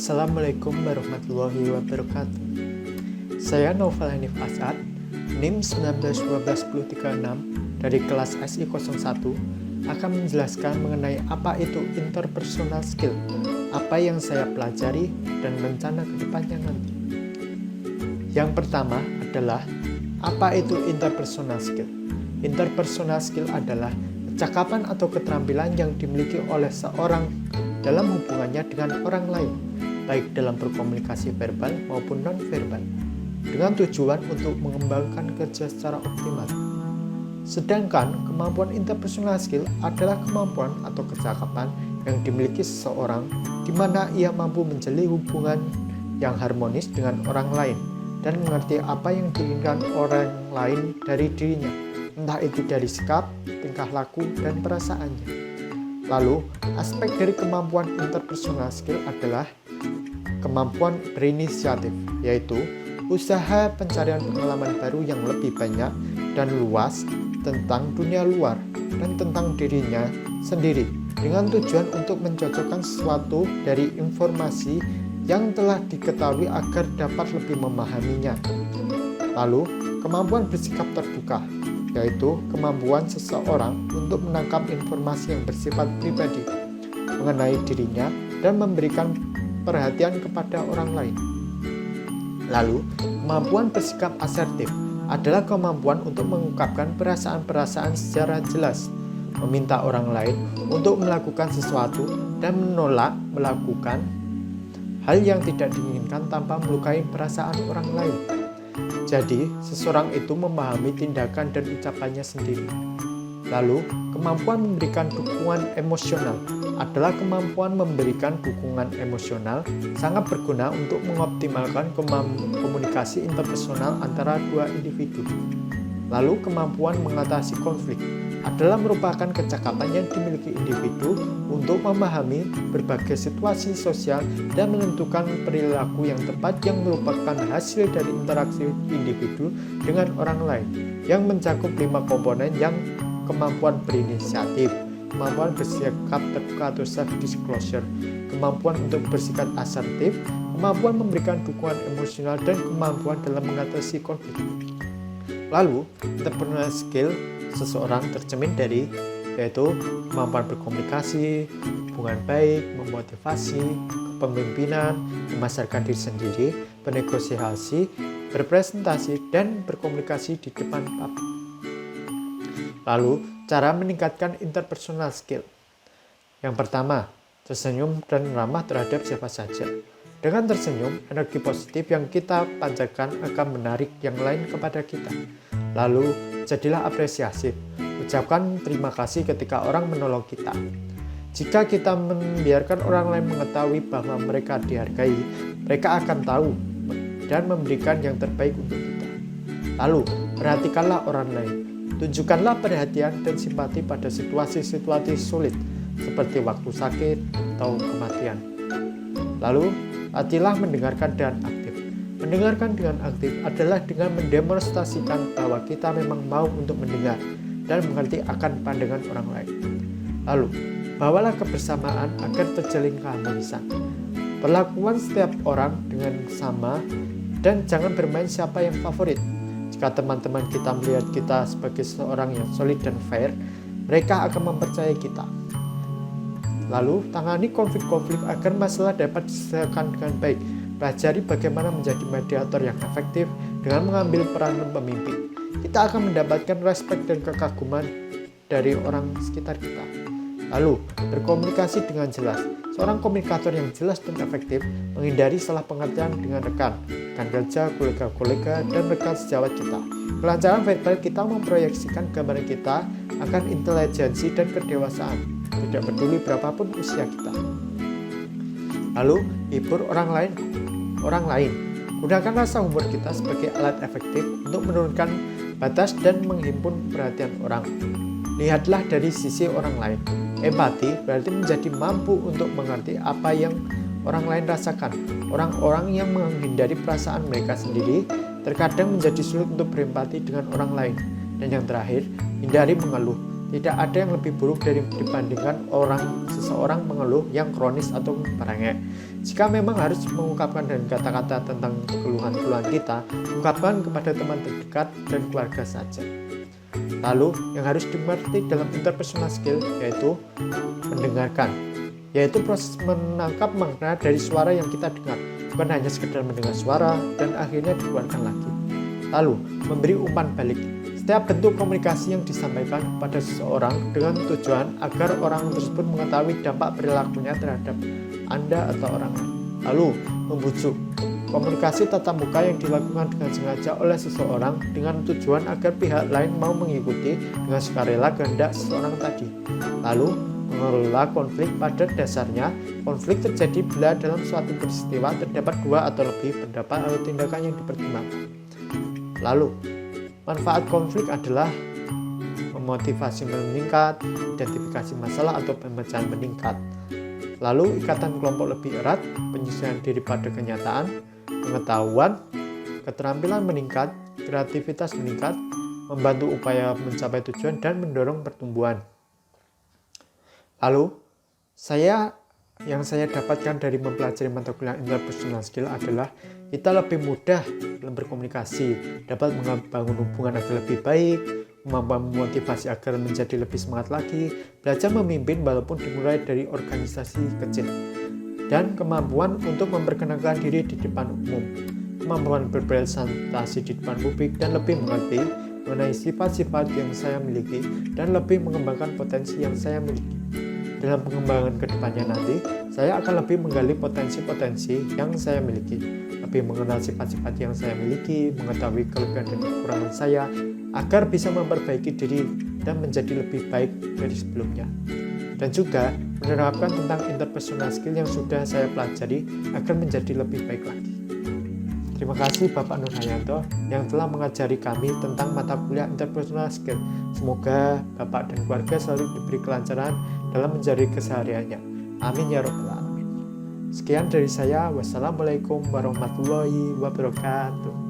Assalamualaikum warahmatullahi wabarakatuh. Saya Novel Hanif Asad, NIM 1912136 dari kelas SI 01 akan menjelaskan mengenai apa itu interpersonal skill, apa yang saya pelajari dan rencana kedepannya nanti. Yang pertama adalah apa itu interpersonal skill. Interpersonal skill adalah kecakapan atau keterampilan yang dimiliki oleh seorang dalam hubungannya dengan orang lain, baik dalam berkomunikasi verbal maupun non-verbal, dengan tujuan untuk mengembangkan kerja secara optimal. Sedangkan kemampuan interpersonal skill adalah kemampuan atau kecakapan yang dimiliki seseorang di mana ia mampu menjalin hubungan yang harmonis dengan orang lain dan mengerti apa yang diinginkan orang lain dari dirinya, entah itu dari sikap, tingkah laku, dan perasaannya. Lalu, aspek dari kemampuan interpersonal skill adalah kemampuan berinisiatif, yaitu usaha pencarian pengalaman baru yang lebih banyak dan luas tentang dunia luar dan tentang dirinya sendiri, dengan tujuan untuk mencocokkan sesuatu dari informasi yang telah diketahui agar dapat lebih memahaminya. Lalu, kemampuan bersikap terbuka, yaitu kemampuan seseorang untuk menangkap informasi yang bersifat pribadi mengenai dirinya dan memberikan perhatian kepada orang lain. Lalu, kemampuan bersikap asertif adalah kemampuan untuk mengungkapkan perasaan-perasaan secara jelas, meminta orang lain untuk melakukan sesuatu dan menolak melakukan hal yang tidak diinginkan tanpa melukai perasaan orang lain. Jadi, seseorang itu memahami tindakan dan ucapannya sendiri. Lalu, kemampuan memberikan dukungan emosional adalah kemampuan memberikan dukungan emosional sangat berguna untuk mengoptimalkan komunikasi interpersonal antara dua individu. Lalu, kemampuan mengatasi konflik adalah merupakan kecakapan yang dimiliki individu untuk memahami berbagai situasi sosial dan menentukan perilaku yang tepat yang merupakan hasil dari interaksi individu dengan orang lain yang mencakup 5 komponen yang kemampuan berinisiatif, kemampuan bersikap terbuka atau self-disclosure, kemampuan untuk bersikap asertif, kemampuan memberikan dukungan emosional, dan kemampuan dalam mengatasi konflik. Lalu, interpersonal skill seseorang tercermin dari yaitu kemampuan berkomunikasi, hubungan baik, memotivasi, kepemimpinan, memasarkan diri sendiri, bernegosiasi, berpresentasi, dan berkomunikasi di depan publik. Lalu, cara meningkatkan interpersonal skill. Yang pertama, tersenyum dan ramah terhadap siapa saja. Dengan tersenyum, energi positif yang kita pancarkan akan menarik yang lain kepada kita. Lalu, jadilah apresiasif. Ucapkan terima kasih ketika orang menolong kita. Jika kita membiarkan orang lain mengetahui bahwa mereka dihargai, mereka akan tahu dan memberikan yang terbaik untuk kita. Lalu, perhatikanlah orang lain. Tunjukkanlah perhatian dan simpati pada situasi-situasi sulit, seperti waktu sakit atau kematian. Lalu, latihlah mendengarkan dengan aktif. Mendengarkan dengan aktif adalah dengan mendemonstrasikan bahwa kita memang mau untuk mendengar dan mengerti akan pandangan orang lain. Lalu, bawalah kebersamaan agar terjalin keharmonisan. Perlakuan setiap orang dengan sama dan jangan bermain siapa yang favorit. Jika teman-teman kita melihat kita sebagai seorang yang solid dan fair, mereka akan mempercayai kita. Lalu, tangani konflik-konflik agar masalah dapat diselesaikan dengan baik. Pelajari bagaimana menjadi mediator yang efektif dengan mengambil peran pemimpin. Kita akan mendapatkan respek dan kekaguman dari orang sekitar kita. Lalu, berkomunikasi dengan jelas. Seorang komunikator yang jelas dan efektif menghindari salah pengertian dengan rekan kerja, kolega-kolega, dan rekan sejawat kita. Kelancaran verbal kita memproyeksikan gambaran kita akan intelijensi dan kedewasaan, tidak peduli berapapun usia kita. Lalu, hibur orang lain. Gunakan rasa humor kita sebagai alat efektif untuk menurunkan batas dan menghimpun perhatian orang. Lihatlah dari sisi orang lain. Empati berarti menjadi mampu untuk mengerti apa yang orang lain rasakan. Orang-orang yang menghindari perasaan mereka sendiri terkadang menjadi sulit untuk berempati dengan orang lain. Dan yang terakhir, hindari mengeluh. Tidak ada yang lebih buruk dibandingkan seseorang mengeluh yang kronis atau merengek. Jika memang harus mengungkapkan dan kata-kata tentang keluhan-keluhan kita, ungkapkan kepada teman terdekat dan keluarga saja. Lalu, yang harus dimengerti dalam interpersonal skill yaitu mendengarkan, yaitu proses menangkap makna dari suara yang kita dengar, bukan hanya sekedar mendengar suara dan akhirnya dikeluarkan lagi. Lalu, memberi umpan balik. Setiap bentuk komunikasi yang disampaikan kepada seseorang dengan tujuan agar orang tersebut mengetahui dampak perilakunya terhadap Anda atau orang lain. Lalu, membujuk. Komunikasi tatap muka yang dilakukan dengan sengaja oleh seseorang dengan tujuan agar pihak lain mau mengikuti dengan sukarela kehendak seseorang tadi. Lalu, mengelola konflik. Pada dasarnya, konflik terjadi bila dalam suatu peristiwa terdapat dua atau lebih pendapat atau tindakan yang dipertimbangkan. Lalu, manfaat konflik adalah memotivasi meningkat, identifikasi masalah atau pemecahan meningkat. Lalu, ikatan kelompok lebih erat, penyesuaian diri pada kenyataan, pengetahuan, keterampilan meningkat, kreativitas meningkat, membantu upaya mencapai tujuan, dan mendorong pertumbuhan. Lalu, yang saya dapatkan dari mempelajari mata kuliah interpersonal skill adalah kita lebih mudah dalam berkomunikasi, dapat membangun hubungan agar lebih baik, kemampuan memotivasi agar menjadi lebih semangat lagi, belajar memimpin walaupun dimulai dari organisasi kecil, dan kemampuan untuk memperkenalkan diri di depan umum, kemampuan berpresentasi di depan publik, dan lebih mengerti mengenai sifat-sifat yang saya miliki dan lebih mengembangkan potensi yang saya miliki. Dalam pengembangan kedepannya nanti, saya akan lebih menggali potensi-potensi yang saya miliki, lebih mengenal sifat-sifat yang saya miliki, mengetahui kelebihan dan kekurangan saya, agar bisa memperbaiki diri dan menjadi lebih baik dari sebelumnya. Dan juga menerapkan tentang interpersonal skill yang sudah saya pelajari agar menjadi lebih baik lagi. Terima kasih Bapak Nur Hayanto yang telah mengajari kami tentang mata kuliah interpersonal skill. Semoga Bapak dan keluarga selalu diberi kelancaran dalam menjalani kesehariannya. Amin ya Rabbal Alamin. Sekian dari saya. Wassalamualaikum warahmatullahi wabarakatuh.